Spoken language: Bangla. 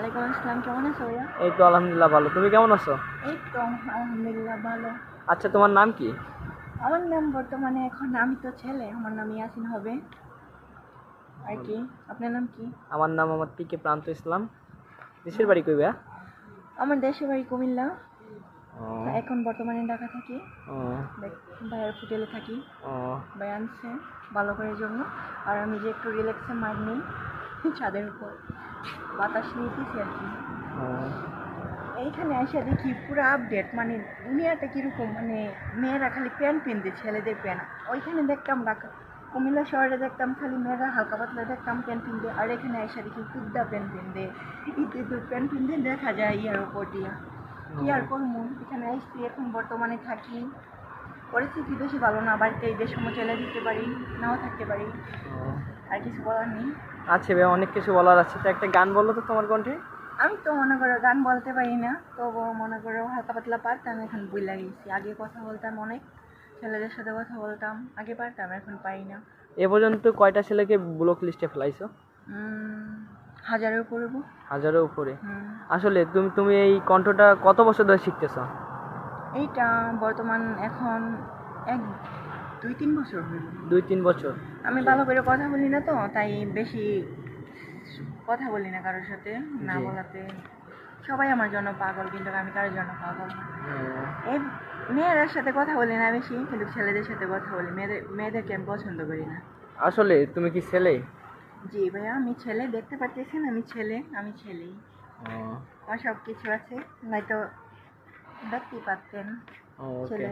ওয়ালাইকুম আসসালাম, কেমন আছো ভাইয়া? এই তো আলহামদুলিল্লাহ ভালো। তুমি কেমন আছো? এই তো আলহামদুলিল্লাহ ভালো। আচ্ছা, তোমার নাম কি? আমার নাম বর্তমানে এখন আমি তো ছেলে, আমার নাম ইয়াসিন হবে আর কি। আপনার নাম কি? আমার নাম আমার পিকে প্রান্ত ইসলাম। দেশের বাড়ি কই ভাইয়া? আমার দেশের বাড়ি কুমিল্লা। ও এখন বর্তমানে ঢাকা থাকি। ও ভাইয়ের হোটেলে থাকি। ও ভাই আনছে ভালো করার জন্য। আর আমি যে একটু রিল্যাক্সে মাইন্ড নিই ছাদের উপর বাতাস নিতেছি আর কি। ও এইখানে এসে দেখি পুরো আপডেট, মানে দুনিয়াটা কীরকম, মানে মেয়েরা খালি প্যান্ট পিনতে, ছেলেদের প্যান্ট। ওইখানে দেখতাম ঢাকা কুমিল্লা শহরে দেখতাম খালি মেয়েরা হালকা পাতলা দেখতাম প্যান্ট পিনতে, আর এখানে এসে দেখি কুদ্দা প্যান্ট পিনতে, ইতে প্যান্ট পিনতে দেখা যায় ইয়ার উপর দিয়া। কি আর করবো, এখানে আসছি এখন বর্তমানে থাকি। পরিস্থিতি বেশি ভালো না, বাড়িতে ঈদের সময় চলে দিতে পারি, নাও থাকতে পারি, আর কিছু বলার নেই। আচ্ছা ভাইয়া, অনেক কিছু বলার আছে, তো একটা গান বলো তো তোমার কণ্ঠে। আমি তো মনে করো গান বলতে পারি না, তবুও মনে করো হালকা পাতলা পারতাম, এখন ভুলে গেছি। আগে কথা বলতাম অনেক, ছেলেদের সাথে কথা বলতাম, আগে পারতাম, এখন পারি না। এ পর্যন্ত কয়টা ছেলেকে ব্লক লিস্টে ফেলাইছো? 1000-এর করবো। 1000-এর উপরে? আসলে তুমি তুমি এই কণ্ঠটা কত বছর ধরে শিখতেছো? এইটা বর্তমান এখন 1-2-3 বছর হইল। 2-3 বছর? আমি ভালো করে কথা বলি না তো, তাই বেশি কথা বলি না কারোর সাথে, না জি। বলাতে সবাই আমার জন্য পাগল, কিন্তু আমি কারোর জন্য পাগল না। ও, এই মেয়েদের সাথে কথা বলি না বেশি, কিন্তু ছেলেদের সাথে কথা বলি। মেয়েদেরকে আমি পছন্দ করি না। আসলে তুমি কি ছেলে? জি ভাইয়া, আমি ছেলে, দেখতে পাচ্ছেন আমি ছেলে, আমি ছেলেই। ও, আমার সব কিছু আছে, নয়তো দেখতেই পারতেন ওকে। ছেলে।